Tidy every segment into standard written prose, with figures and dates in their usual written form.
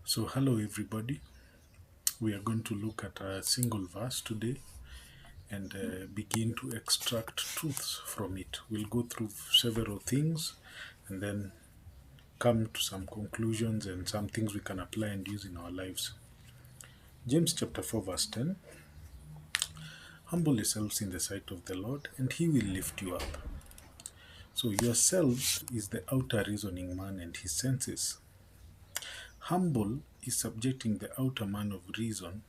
So, hello everybody. We are going to look at a single verse today and begin to extract truths from it. We'll go through several things and then come to some conclusions and some things we can apply and use in our lives. James chapter 4, verse 10. Humble yourselves in the sight of the Lord, and he will lift you up. So, yourselves is the outer reasoning man and his senses. Humble is subjecting the outer man of reason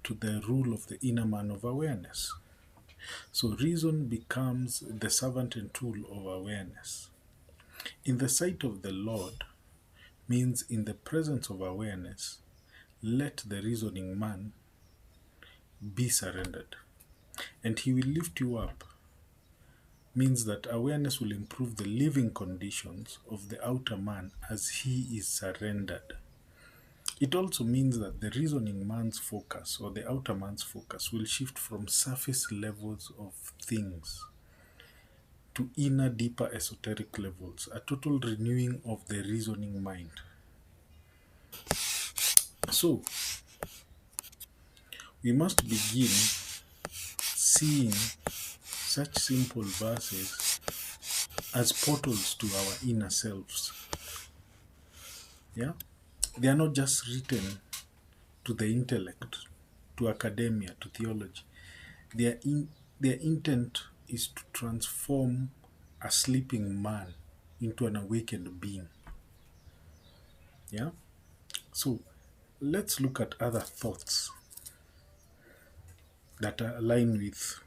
to the rule of the inner man of awareness. So reason becomes the servant and tool of awareness. In the sight of the Lord means in the presence of awareness, let the reasoning man be surrendered. And he will lift you up means that awareness will improve the living conditions of the outer man as he is surrendered. It also means that the reasoning man's focus or the outer man's focus will shift from surface levels of things to inner, deeper, esoteric levels, a total renewing of the reasoning mind. So, we must begin seeing such simple verses as portals to our inner selves. Yeah? They are not just written to the intellect, to academia, to theology. Their intent is to transform a sleeping man into an awakened being. Yeah? So, let's look at other thoughts that align with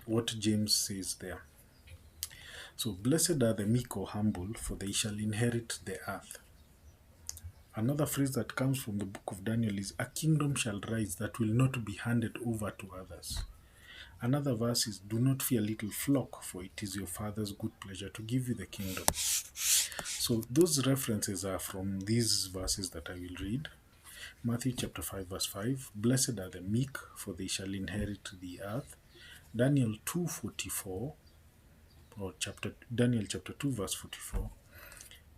what James says there. So, blessed are the meek or humble, for they shall inherit the earth. Another phrase that comes from the book of Daniel is, a kingdom shall rise that will not be handed over to others. Another verse is, do not fear, little flock, for it is your Father's good pleasure to give you the kingdom. So, those references are from these verses that I will read. Matthew chapter 5 verse 5, blessed are the meek, for they shall inherit the earth. Daniel 2:44, or Daniel chapter 2 verse 44,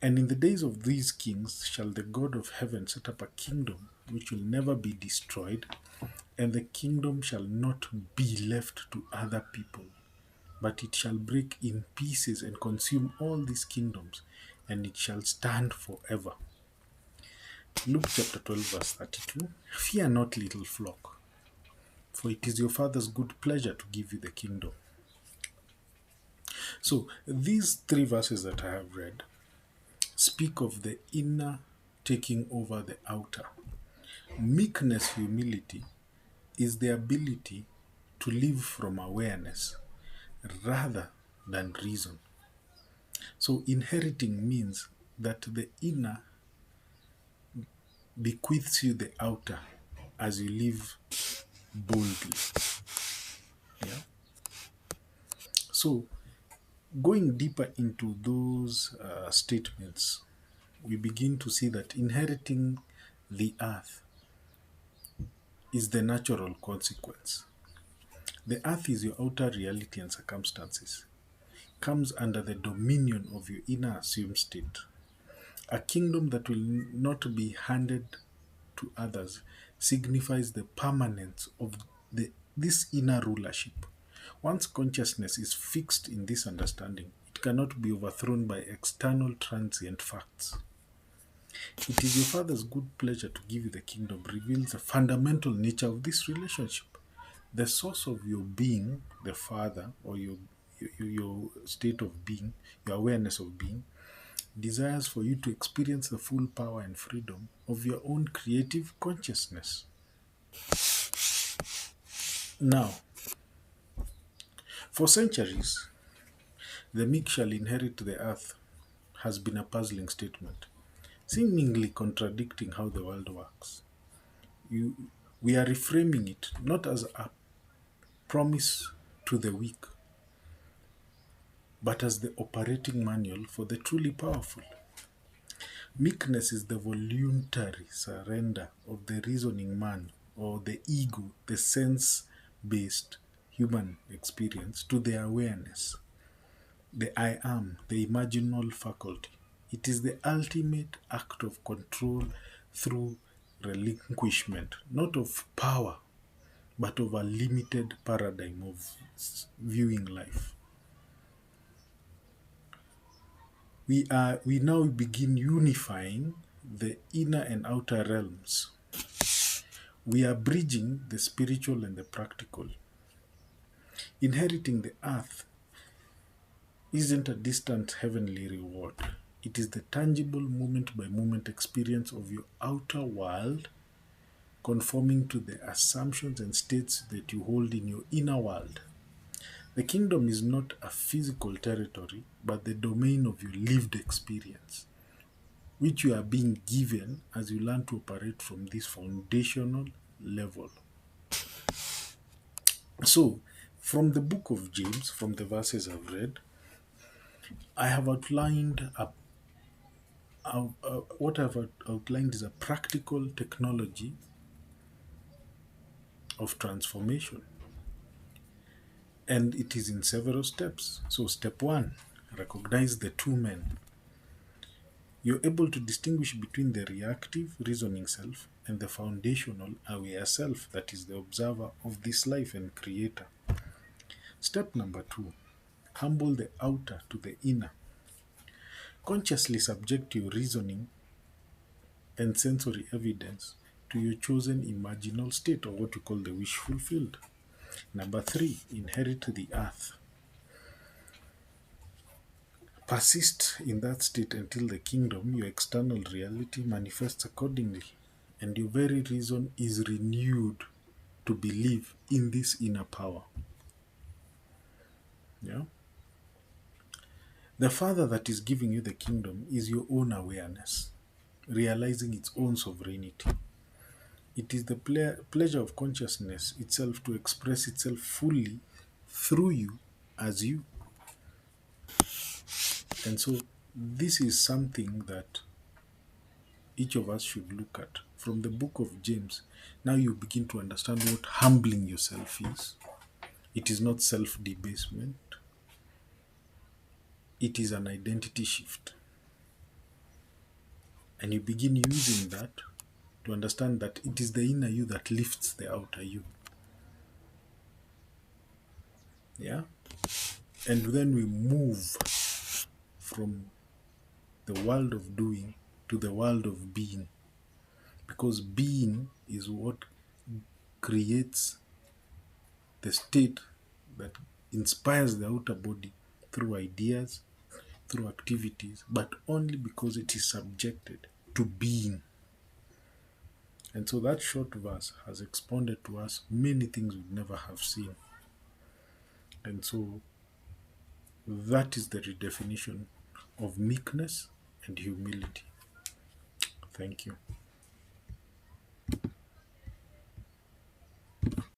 and in the days of these kings shall the God of heaven set up a kingdom which will never be destroyed, and the kingdom shall not be left to other people, but it shall break in pieces and consume all these kingdoms, and it shall stand forever. Luke chapter 12 verse 32, fear not, little flock, for it is your Father's good pleasure to give you the kingdom. So these three verses that I have read speak of the inner taking over the outer. Meekness, humility, is the ability to live from awareness rather than reason. So inheriting means that the inner bequeaths you the outer as you live boldly. Yeah. So going deeper into those statements, we begin to see that inheriting the earth is the natural consequence. The earth is your outer reality and circumstances, comes under the dominion of your inner assumed state. A kingdom that will not be handed to others signifies the permanence of this inner rulership. Once consciousness is fixed in this understanding, it cannot be overthrown by external transient facts. It is your Father's good pleasure to give you the kingdom reveals the fundamental nature of this relationship. The source of your being, the Father, or your state of being, your awareness of being, desires for you to experience the full power and freedom of your own creative consciousness. Now, for centuries, the meek shall inherit the earth has been a puzzling statement, seemingly contradicting how the world works. We are reframing it not as a promise to the weak, but as the operating manual for the truly powerful. Meekness is the voluntary surrender of the reasoning man or the ego, the sense-based human experience, to the awareness, the I am, the imaginal faculty. It is the ultimate act of control through relinquishment, not of power, but of a limited paradigm of viewing life. We now begin unifying the inner and outer realms. We are bridging the spiritual and the practical. Inheriting the earth isn't a distant heavenly reward. It is the tangible moment by moment experience of your outer world conforming to the assumptions and states that you hold in your inner world. The kingdom is not a physical territory, but the domain of your lived experience, which you are being given as you learn to operate from this foundational level. So, from the book of James, from the verses I've read, I have outlined what I've outlined is a practical technology of transformation, and it is in several steps. So, step one, recognize the two men. You're able to distinguish between the reactive, reasoning self and the foundational, aware self that is the observer of this life and creator. Step number two, humble the outer to the inner. Consciously subject your reasoning and sensory evidence to your chosen imaginal state, or what we call the wish fulfilled. Number three, inherit the earth. Persist in that state until the kingdom, your external reality, manifests accordingly, and your very reason is renewed to believe in this inner power. Yeah? The Father that is giving you the kingdom is your own awareness, realizing its own sovereignty. It is the pleasure of consciousness itself to express itself fully through you as you. And so, this is something that each of us should look at. From the book of James, now you begin to understand what humbling yourself is. It is not self debasement, it is an identity shift. And you begin using that to understand that it is the inner you that lifts the outer you. Yeah? And then we move from the world of doing to the world of being. Because being is what creates the state that inspires the outer body through ideas, through activities, but only because it is subjected to being. And so that short verse has expounded to us many things we'd never have seen. And so that is the redefinition of meekness and humility. Thank you.